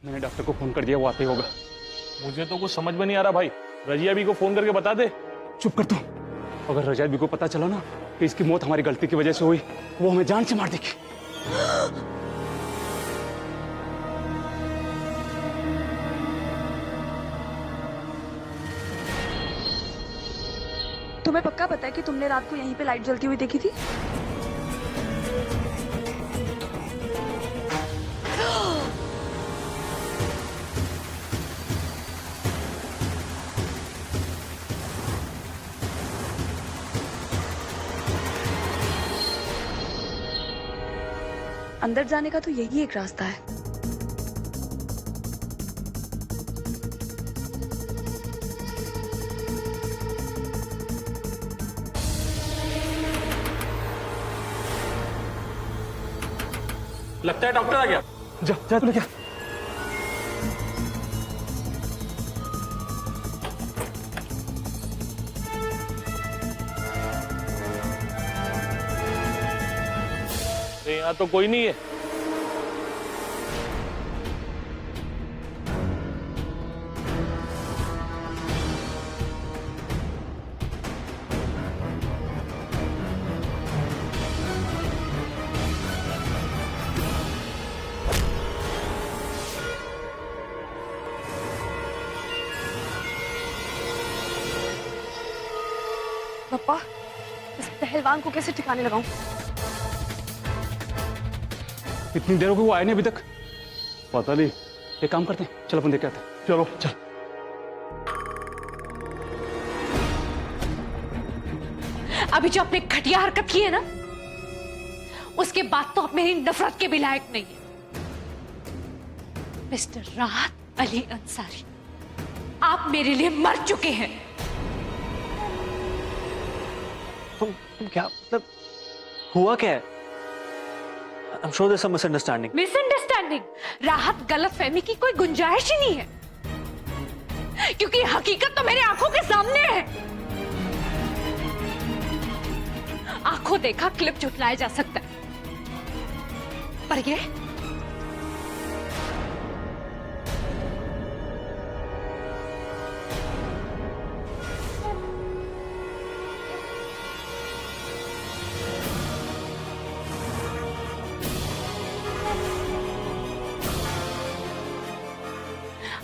मैंने डॉक्टर को फोन कर दिया, वो आते ही होगा। मुझे तो कुछ समझ में नहीं आ रहा भाई। रजिया भी को फोन करके बता दे। चुप कर तू। अगर रजिया भी को पता चला ना कि इसकी मौत हमारी गलती की वजह से हुई, वो हमें जान से मार देगी। तुम्हें पक्का पता है कि तुमने रात को यहीं पे लाइट जलती हुई देखी थी? अंदर जाने का तो यही एक रास्ता है। लगता है डॉक्टर आ गया। जा जा तूने क्या? यहाँ तो कोई नहीं है। पप्पा, इस पहलवान को कैसे ठिकाने लगाऊं? इतनी देर हो गई, वो आए नहीं अभी तक। पता नहीं। एक काम करते हैं, चल अपन देख के आते हैं। चलो चल। अभी जो आपने घटिया हरकत की है ना, उसके बाद तो आप मेरी नफरत के भी लायक नहीं है। मिस्टर राहत अली अंसारी, आप मेरे लिए मर चुके हैं। तुम क्या मतलब, हुआ क्या है? I'm sure there's some misunderstanding. Misunderstanding, राहत गलतफहमी की कोई गुंजाइश ही नहीं है, क्योंकि हकीकत तो मेरी आंखों के सामने है। आंखों देखा क्लिप झुठलाया जा सकता है, पर ये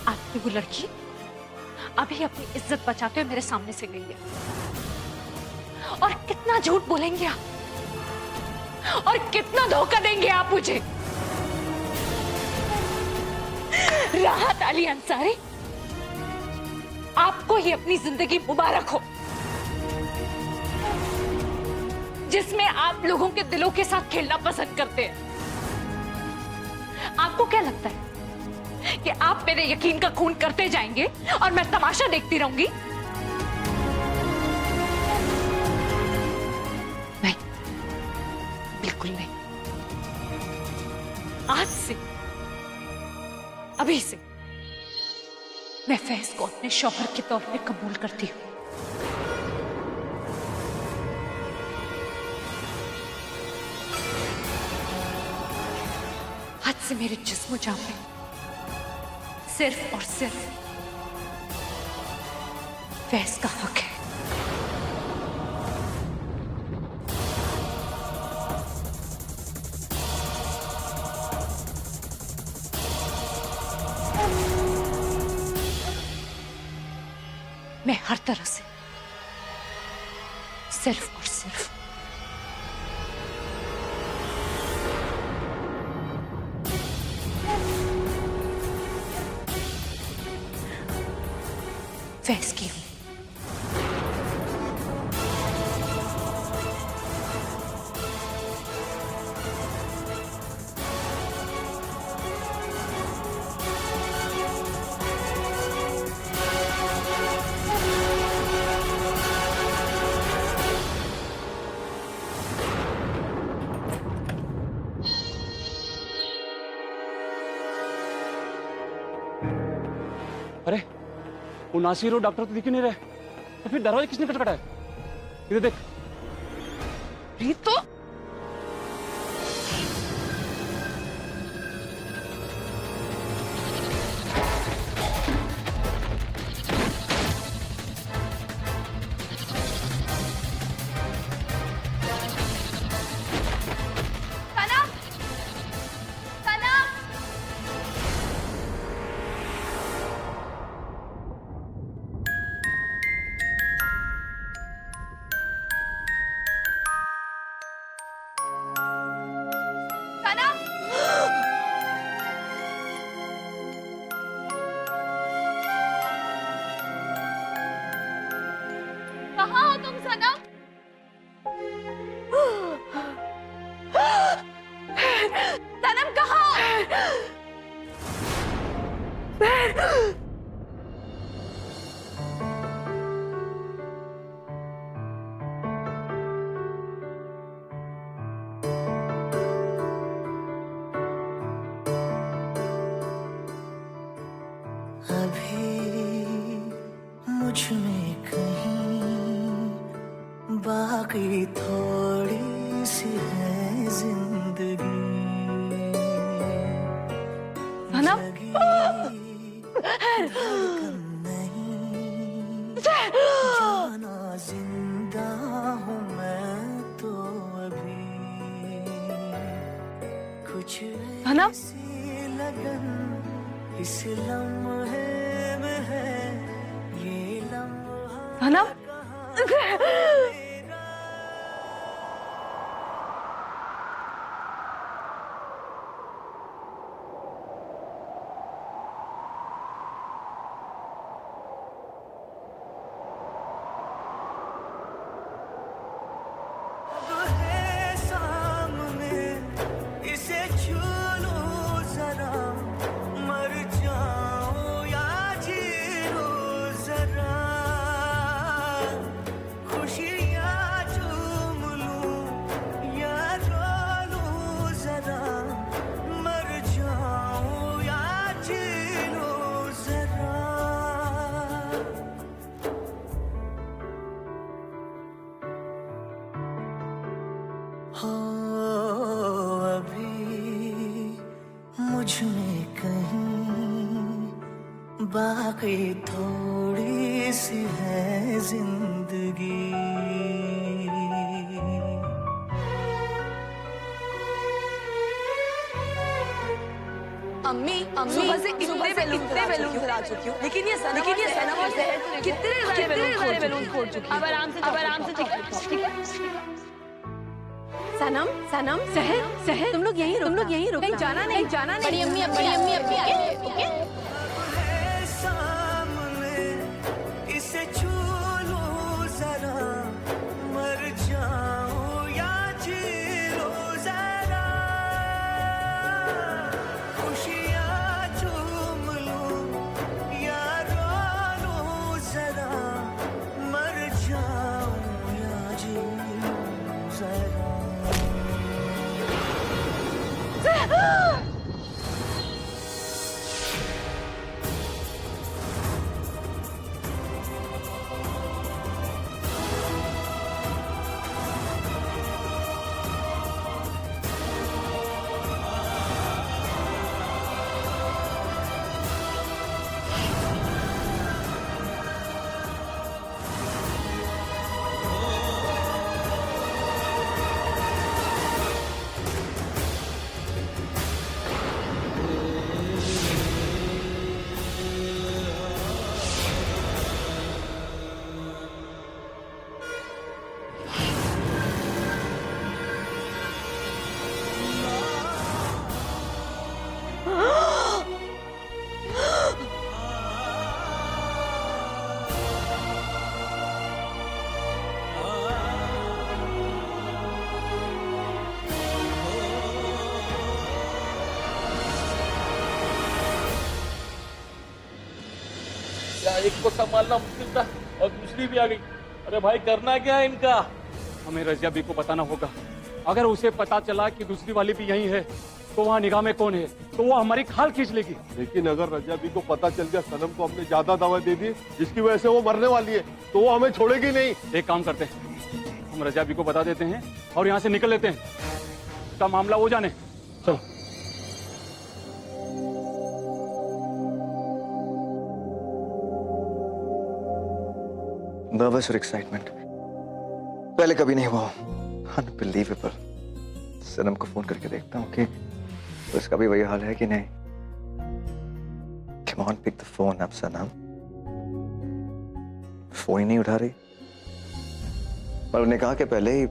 आपकी वो लड़की अभी अपनी इज्जत बचाते हुए मेरे सामने से गई है। और कितना झूठ बोलेंगे आप, और कितना धोखा देंगे आप मुझे। राहत अली अंसारी, आपको ही अपनी जिंदगी मुबारक हो, जिसमें आप लोगों के दिलों के साथ खेलना पसंद करते हैं। आपको क्या लगता है कि आप मेरे यकीन का खून करते जाएंगे और मैं तमाशा देखती रहूंगी? नहीं, बिल्कुल नहीं। आज से, अभी से मैं फैज को अपने शौहर के तौर पे कबूल करती हूँ। आज से मेरे जिस्म जान पे सिर्फ और सिर्फ फैज का हक है। मैं हर तरह से सिर्फ और सिर्फ फैज की हूं। अरे वो नासिर और डॉक्टर तो दिख ही नहीं रहे, तो फिर दरवाजा किसने खटखटाया? इधर देख। रीतू, कहाँ हो तुम सनम? सनम कहाँ हो? अभी मुझ में कहीं बाकी थोड़ी सी है जिंदगी। सनम धड़कन नहीं जाना जिंदा हूँ मैं तो अभी। कुछ सनम ऐसी लगन इस लम्हे में है, ये लम्हा सनम है सामने, इसे छू लूं जरा, मर जाऊं या जी लूं जरा। खुशियाँ चूम लूं या रो लूं जरा, मर जाऊं या जी लूं जरा। हो अभी मुझ में कहीं बाकी थोड़ी सी है जिंदगी। अम्मी सुबह से कितने बैलून जला चुकी हूँ, लेकिन ये सनम और जहर कितने सारे बैलून फोड़ चुकी हूँ। अब आराम से ठीक है। सनम सहर तुम लोग यहीं रुको, कहीं जाना नहीं। बड़ी अम्मी आए, ओके? है सामने, इसे छू लूं जरा, मर जाऊं या जी लूं जरा। खुशियाँ चूम लूं या रो लूं जरा, मर जाऊं या जी लूं जरा। या एक को संभालना मुश्किल था और दूसरी भी आ गई। अरे भाई करना क्या है इनका? हमें रजिया बी को बताना होगा। अगर उसे पता चला कि दूसरी वाली भी यहीं है तो वहाँ निगाह में कौन है, तो वो हमारी खाल खींच लेगी। लेकिन अगर रजिया बी को पता चल गया सनम को हमने ज्यादा दवा दे दी जिसकी वजह से वो मरने वाली है, तो वो हमें छोड़ेगी नहीं। एक काम करते हैं, हम रजिया बी को बता देते हैं और यहाँ से निकल लेते हैं। उसका मामला वो जाने। चलो। नर्वस और एक्साइटमेंट पहले कभी नहीं हुआ। अनबिलीवेबल। सनम को फोन करके देखता हूँ कि उसका भी वही हाल है कि नहीं। Come on, pick the phone up, सनम। फोन ही नहीं उठा रही। पर उन्हें कहा कि पहले ही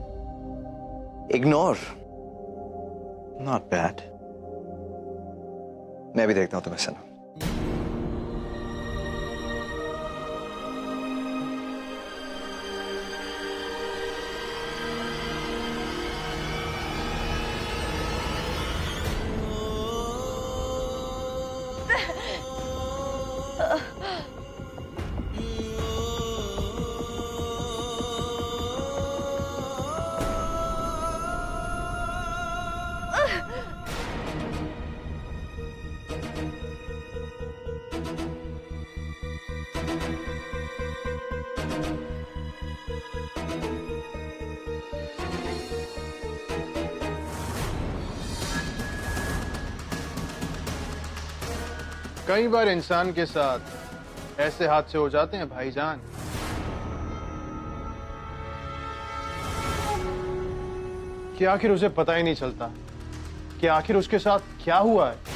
इग्नोर। Not bad. मैं भी देखता हूँ तुम्हें सनम। कई बार इंसान के साथ ऐसे हादसे हो जाते हैं भाईजान। कि आखिर उसे पता ही नहीं चलता कि आखिर उसके साथ क्या हुआ है।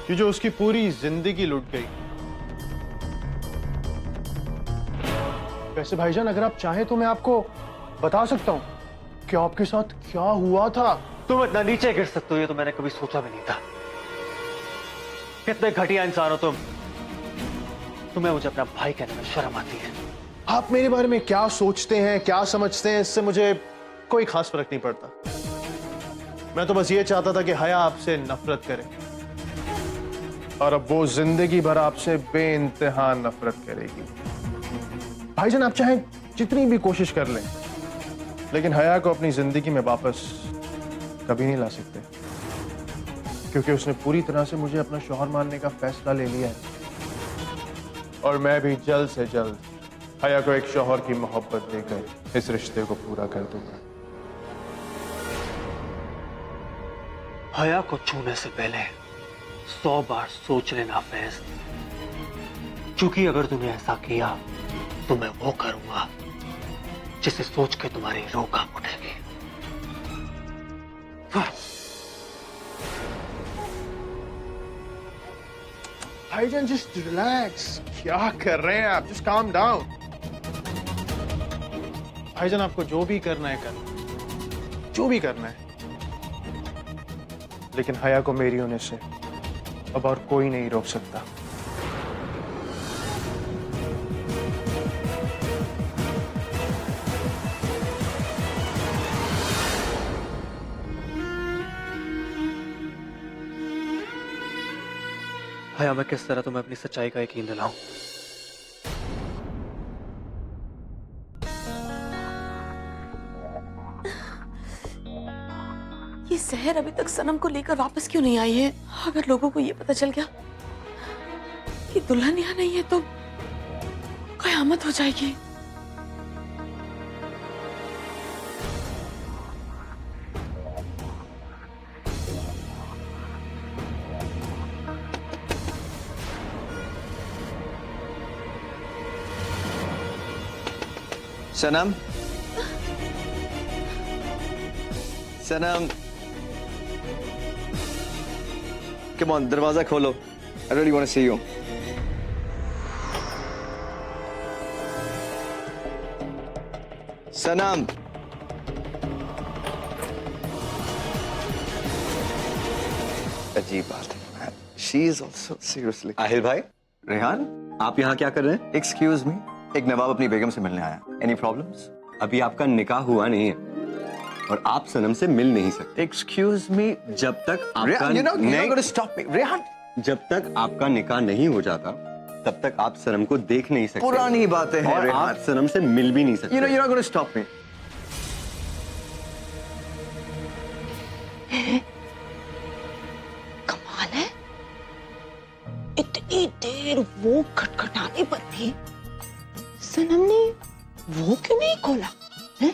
कि जो उसकी पूरी जिंदगी लुट गई। वैसे भाईजान अगर आप चाहें तो मैं आपको बता सकता हूं कि आपके साथ क्या हुआ था। तुम इतना नीचे गिर सकते हो ये तो मैंने कभी सोचा भी नहीं था। कितने घटिया इंसान हो तुम। तुम्हें मुझे अपना भाई कहने में शर्म आती है। आप मेरे बारे में क्या सोचते हैं, क्या समझते हैं, इससे मुझे कोई खास फर्क नहीं पड़ता। मैं तो बस ये चाहता था कि हया आपसे नफरत करे और अब वो जिंदगी भर आपसे बेइंतहा नफरत करेगी। भाईजान आप चाहे जितनी भी कोशिश कर लें लेकिन हया को अपनी जिंदगी में वापस कभी नहीं ला सकते, क्योंकि उसने पूरी तरह से मुझे अपना शौहर मानने का फैसला ले लिया है। और मैं भी जल्द से जल्द हया को एक शौहर की मोहब्बत देकर इस रिश्ते को पूरा कर दूंगा। हया को छूने से पहले 100 बार सोच लेना फैज, क्योंकि अगर तूने ऐसा किया तो मैं वो करूंगा जिसे सोच के तुम्हारी रूह कांप उठेगी। भाईजान जस्ट रिलैक्स। क्या कर रहे हैं आप? Just calm down. भाईजान आपको जो भी करना है करना, जो भी करना है, लेकिन हया को मेरी होने से अब और कोई नहीं रोक सकता। हया मैं किस तरह तुम्हें अपनी सच्चाई का यकीन दिलाऊं? ये जहर अभी तक सनम को लेकर वापस क्यों नहीं आई है? अगर लोगों को ये पता चल गया कि दुल्हन यहाँ नहीं है तो कयामत हो जाएगी। सनम, सनम, come on, दरवाजा खोलो। I really want to see you. सनम, अजीब बात है। She is also seriously. Aahil भाई, रेहान, आप यहाँ क्या कर रहे हैं? Excuse me, एक नवाब अपनी बेगम से मिलने आया। Any problems? अभी आपका निकाह हुआ नहीं है और आप सनम से मिल नहीं सकते। Excuse me, जब तक आपका Rehan, you're not going to stop me. Rehan, जब तक आपका निकाह नहीं हो जाता तब तक आप सनम को देख नहीं सकते। पुरानी बातें हैं और रेहान। आप सनम से मिल भी नहीं सकते। You know, you're not going to stop me. कमाल है, इतनी देर वो खटखटाने पर भी सनम ने वो क्यों नहीं खोला है?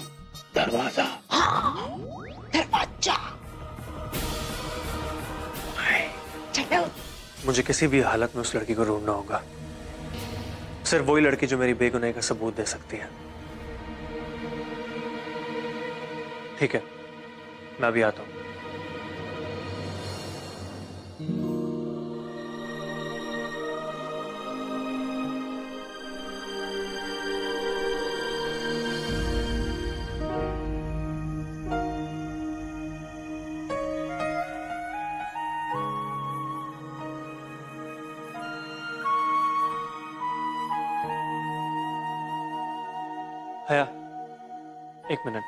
दरवाजा। हाँ, दरवाजा। चलो। मुझे किसी भी हालत में उस लड़की को ढूंढना होगा। सिर्फ वही लड़की जो मेरी बेगुनाही का सबूत दे सकती है। ठीक है, मैं अभी आता हूं। हया, एक मिनट।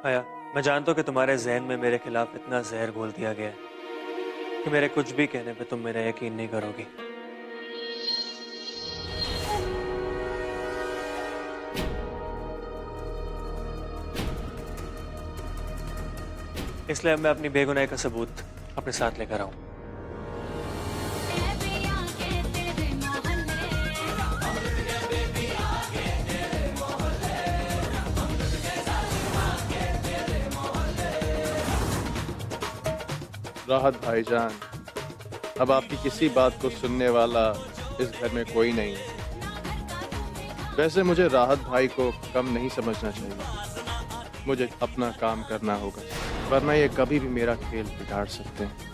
हया, मैं जानता हूं कि तुम्हारे जहन में मेरे खिलाफ इतना जहर घोल दिया गया है कि मेरे कुछ भी कहने पे तुम मेरा यकीन नहीं करोगी। इसलिए मैं अपनी बेगुनाही का सबूत अपने साथ लेकर आऊं। राहत भाईजान, अब आपकी किसी बात को सुनने वाला इस घर में कोई नहीं है। वैसे मुझे राहत भाई को कम नहीं समझना चाहिए। मुझे अपना काम करना होगा, वरना ये कभी भी मेरा खेल बिगाड़ सकते हैं।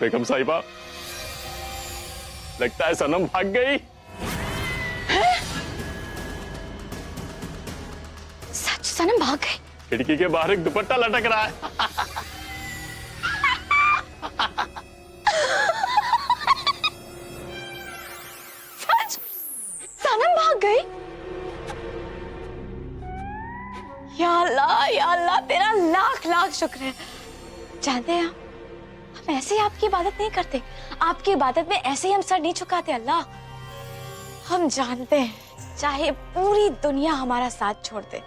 बेगम साहिबा, लगता है सनम भाग गई। सच सनम भाग गई? खिड़की के बाहर एक दुपट्टा लटक रहा है। सच सनम भाग गई? या अल्लाह तेरा लाख लाख शुक्र है। जानते हैं हम ऐसे ही आपकी इबादत नहीं करते, आपकी इबादत में ऐसे ही हम सर नहीं झुकाते अल्लाह। हम जानते हैं चाहे पूरी दुनिया हमारा साथ छोड़ दे,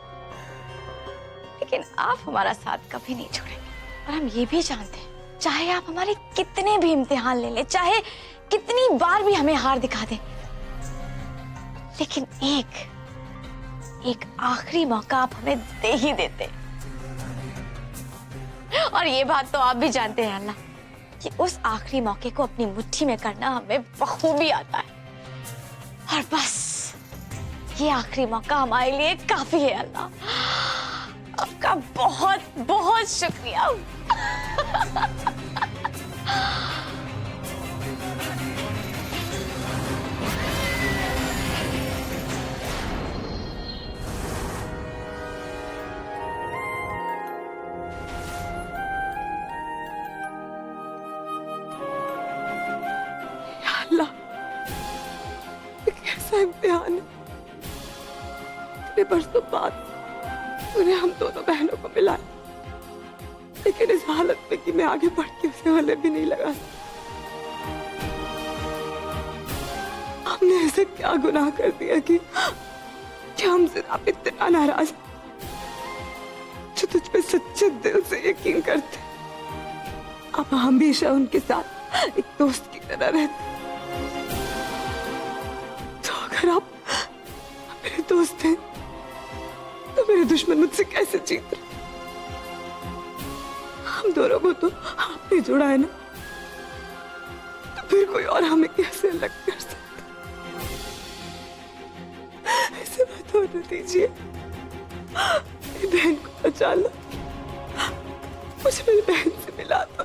लेकिन आप हमारा साथ कभी नहीं छोड़ेंगे। और हम ये भी जानते हैं चाहे आप हमारे कितने भी इम्तिहान ले लें, चाहे कितनी बार भी हमें हार दिखा दें, लेकिन एक आखिरी मौका आप हमें दे ही देते। और ये बात तो आप भी जानते हैं अल्लाह कि उस आखिरी मौके को अपनी मुट्ठी में करना हमें बखूबी आता है। और बस ये आखिरी मौका हमारे लिए काफी है अल्लाह। आपका बहुत बहुत शुक्रिया। अल्लाह, ये कैसा इम्तिहान है। इतने बरसों बाद तूने हम दोनों बहनों को मिलाया, लेकिन इस हालत में कि मैं आगे बढ़ के उसे गले भी नहीं लगा सकती। हमने ऐसे क्या गुनाह कर दिया कि हमसे आप इतना नाराज जो तुझ पे सच्चे दिल से यकीन करते। अब हमेशा उनके साथ एक दोस्त की तरह रहते। तो अगर आप मेरे दोस्त हैं तो मेरे दुश्मन मुझसे कैसे जीत रहे? हम दोनों को तो आपने जोड़ा है ना, तो फिर कोई और हमें कैसे अलग कर सकता? ऐसे मत होने दीजिए। मेरी बहन को बचा लो, मुझे मेरी बहन से मिला दो।